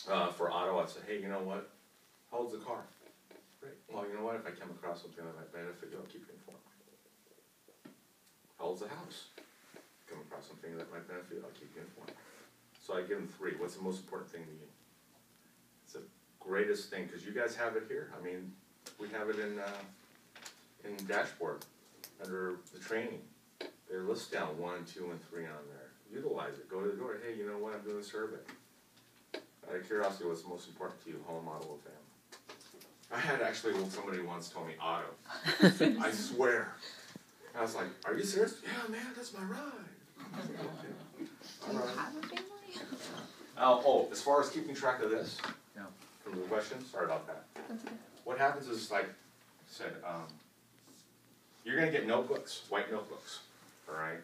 For auto, I said, hey, you know what? How old's the car? Great. Well, you know what? If I come across something that might benefit you, I'll keep you informed. How old's the house? Come across something that might benefit you, I'll keep you informed. So I give them 3. What's the most important thing to you? It's the greatest thing, because you guys have it here. I mean, we have it in dashboard under the training. They list down 1, 2, and 3 on there. Utilize it. Go to the door. Hey, you know what? I'm doing a survey. Out of curiosity, what's most important to you? Home, auto, or family? I had actually somebody once told me auto. I swear. I was like, are you serious? Yeah, man, that's my ride. I was like, okay. Do you have a family? Oh, as far as keeping track of this, No. from the question, sorry about that. That's okay. What happens is, like I said, you're going to get notebooks, white notebooks, all right?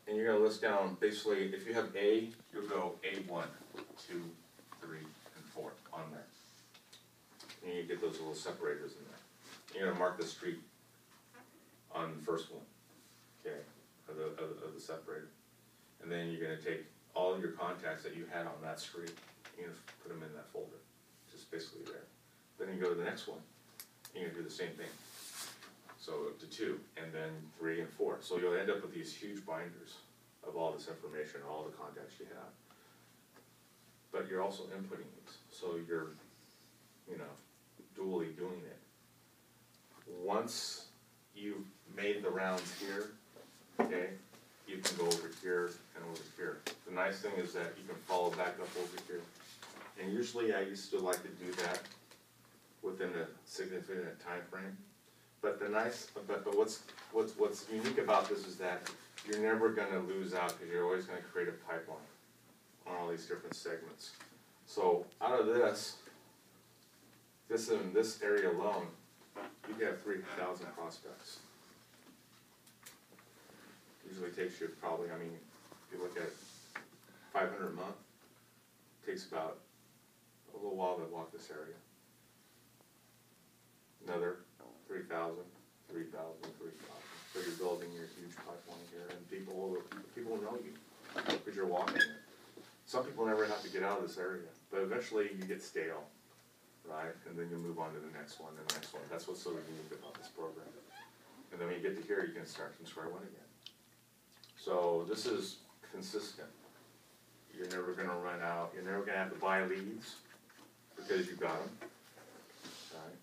And you're going to list down, basically, if you have A, you'll go A1, 2, 3, and 4 on there. And you get those little separators in there. You're going to mark the street on the first one, okay, of the separator. And then you're going to take all of your contacts that you had on that street, you're going to put them in that folder, just basically there. Then you go to the next one, and you're going to do the same thing. So up to 2, and then 3 and 4. So you'll end up with these huge binders of all this information, all the contacts you have. But you're also inputting these, so you're, you know, dually doing it. Once you've made the rounds here, okay, you can go over here and over here. The nice thing is that you can follow back up over here. And usually I used to like to do that within a significant time frame. But what's unique about this is that you're never going to lose out, because you're always going to create a pipeline on all these different segments. So out of this in this area alone, you can have 3,000 prospects. Usually takes you probably, I mean, if you look at 500 a month, it takes about a little while to walk this area. Another 3,000, 3,000, 3,000. So you're building your huge pipeline here, and people will know you because you're walking it. Some people never have to get out of this area, but eventually you get stale, right? And then you move on to the next one, and the next one. That's what's so unique about this program. And then when you get to here, you can start from square one again. So this is consistent. You're never going to run out. You're never going to have to buy leads because you've got them, right?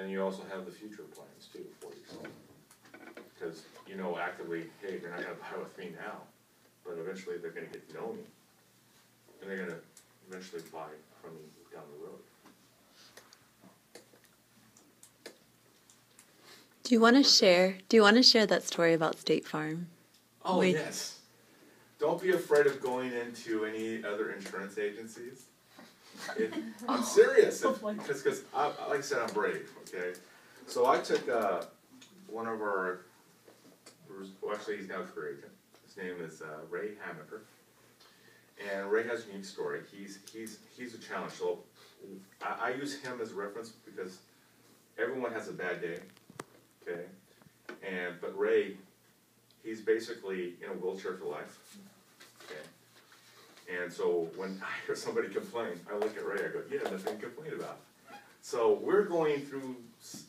And you also have the future plans too for yourself, because you know actively, hey, they're not going to buy with me now, but eventually they're going to get to know me, and they're going to eventually buy from me down the road. Do you want to share that story about State Farm? Oh, yes. Don't be afraid of going into any other insurance agencies. I'm serious, because like I said, I'm brave, okay? So I took one of our, well, actually he's now a career agent. His name is Ray Hamaker. And Ray has a unique story. He's a challenge. So I use him as a reference because everyone has a bad day, okay? But Ray, he's basically in a wheelchair for life, okay? And so when I hear somebody complain, I look at Ray, I go, yeah, nothing to complain about. So we're going through,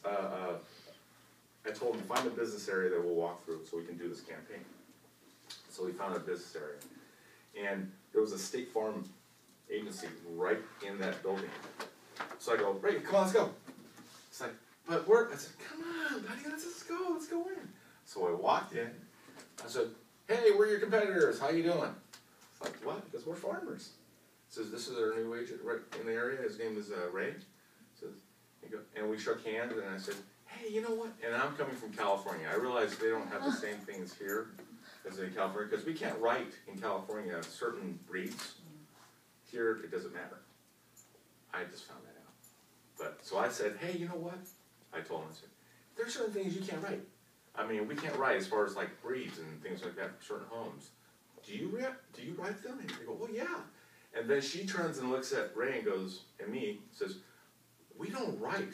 I told him, find a business area that we'll walk through so we can do this campaign. So we found a business area. And there was a State Farm agency right in that building. So I go, Ray, come on, let's go. It's like, but we're, I said, come on, buddy, let's go in. So I walked in. I said, hey, we're your competitors. How you doing? It's like, what? Because we're farmers. He says, this is our new agent right in the area. His name is Ray. He says, and we shook hands, and I said, hey, you know what? And I'm coming from California. I realize they don't have the same things here as in California, because we can't write in California certain breeds. Here, it doesn't matter. I just found that out. But so I said, hey, you know what? I told him, I said, there are certain things you can't write. I mean, we can't write as far as like breeds and things like that for certain homes. Do you write them? And they go, well, yeah. And then she turns and looks at Ray and goes, and me, says, we don't write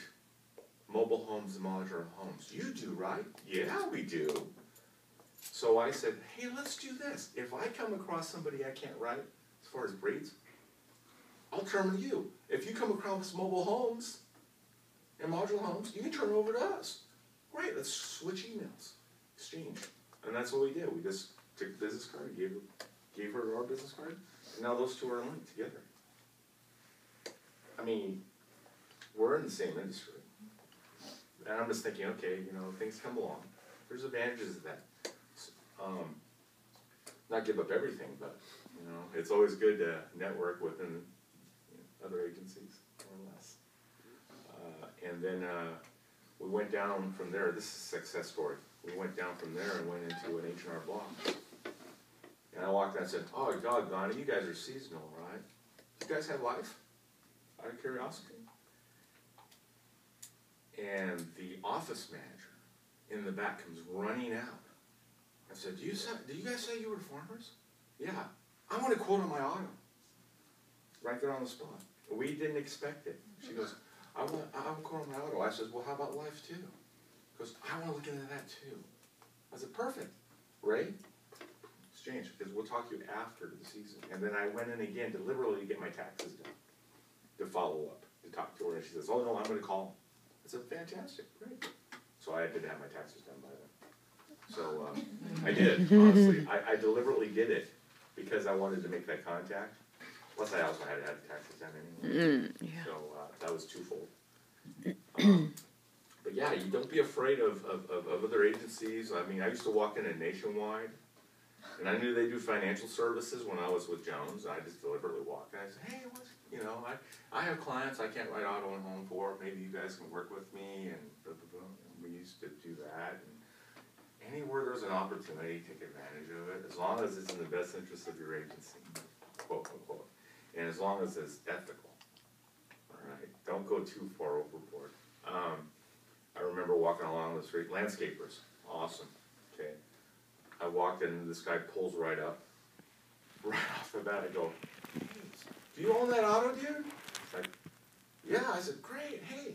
mobile homes and modular homes. You do, right? Yeah, we do. So I said, hey, let's do this. If I come across somebody I can't write, far as breeds, I'll turn to you. If you come across mobile homes and modular homes, you can turn it over to us. Great, let's switch emails, exchange. And that's what we did. We just took the business card, gave her our business card, and now those two are linked together. I mean, we're in the same industry. And I'm just thinking, okay, you know, things come along. There's advantages of that. Not give up everything, but, you know, it's always good to network within other agencies, more or less. And then we went down from there. This is a success story. We went down from there and went into an H&R Block. And I walked out and said, oh, God, Donnie, you guys are seasonal, right? You guys have life? Out of curiosity. And the office manager in the back comes running out. I said, did you guys say you were farmers? Yeah. I want a quote on my auto. Right there on the spot. We didn't expect it. She goes, I want a quote on my auto. I said, well, how about life too? She goes, I want to look into that too. I said, perfect. Ray, exchange, because we'll talk to you after the season. And then I went in again deliberately to get my taxes done, to follow up, to talk to her. And she says, oh, no, I'm going to call him. I said, fantastic, great. So I didn't have my taxes done by then. So I did, honestly. I deliberately did it because I wanted to make that contact. Plus, I also had to have the taxes done anyway. Yeah. So that was twofold. But yeah, you don't be afraid of other agencies. I mean, I used to walk in at Nationwide, and I knew they do financial services when I was with Jones. I just deliberately walked in. I said, hey, you know, I have clients I can't write auto and home for. Maybe you guys can work with me, and blah, blah, blah. And we used to do that. And anywhere there's an opportunity, take advantage of it, as long as it's in the best interest of your agency, quote, unquote. And as long as it's ethical, all right? Don't go too far overboard. I remember walking along the street, landscapers, awesome, okay? I walked in, and this guy pulls right up. Right off the bat, I go, hey, do you own that auto, dude? He's like, yeah. I said, great, hey,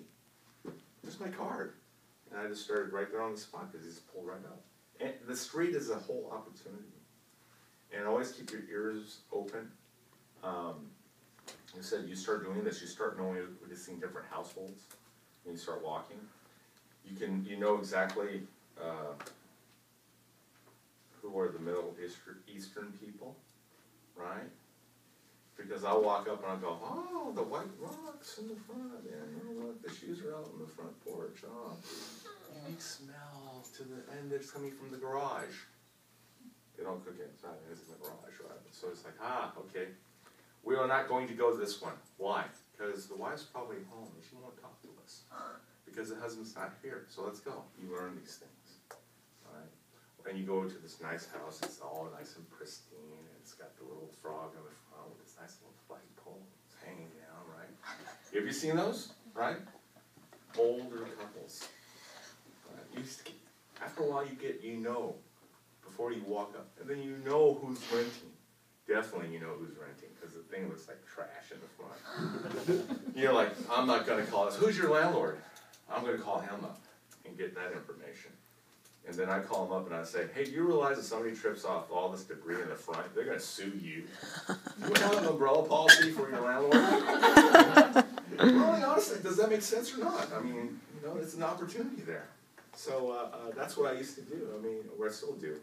here's my card. And I just started right there on the spot because he just pulled right up. And the street is a whole opportunity. And always keep your ears open. Like I said, you start doing this, you start noticing different households. When you start walking, you know exactly who are the Middle Eastern people, right? Because I'll walk up and I'll go, oh, the white rocks in the front, and look, the shoes are out on the front porch. Oh, unique smell and it's coming from the garage. They don't cook inside, it's in the garage, right? So it's like, okay. We are not going to go to this one. Why? Because the wife's probably home and she won't talk to us. Because the husband's not here. So let's go. You learn these things. All right? And you go to this nice house, it's all nice and pristine, and it's got the little frog on the front with this nice little flagpole. It's hanging down, right? Have you seen those? Right? Older couples. Right? After a while you know, before you walk up. And then you know who's renting. Definitely you know who's renting, because the thing looks like trash in the front. You're like, I'm not going to call this. Who's your landlord? I'm going to call him up and get that information. And then I call him up and I say, hey, do you realize if somebody trips off all this debris in the front, they're going to sue you? Do you have an umbrella policy for your landlord? Really, honestly, does that make sense or not? I mean, you know, it's an opportunity there. So that's what I used to do. I mean, or I still do.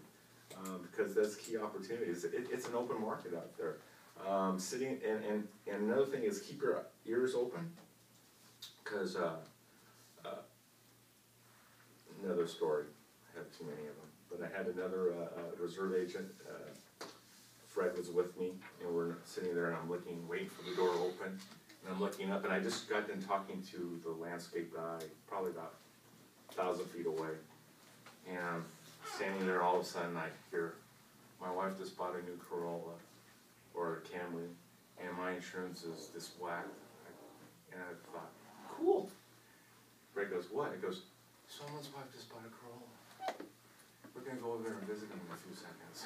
Because that's key opportunities. It's an open market out there. Sitting and another thing is keep your ears open. Because another story. I have too many of them. But I had another reserve agent. Fred was with me, and we're sitting there, and I'm waiting for the door to open, and I'm looking up, and I just got done talking to the landscape guy, probably about 1,000 feet away, and I'm standing there. All of a sudden, I hear, my wife just bought a new Corolla or a Camry, and my insurance is this whack. And I thought, cool. Ray goes, what? He goes, someone's wife just bought a Corolla. We're going to go over there and visit him in a few seconds.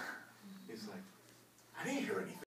He's like, I didn't hear anything.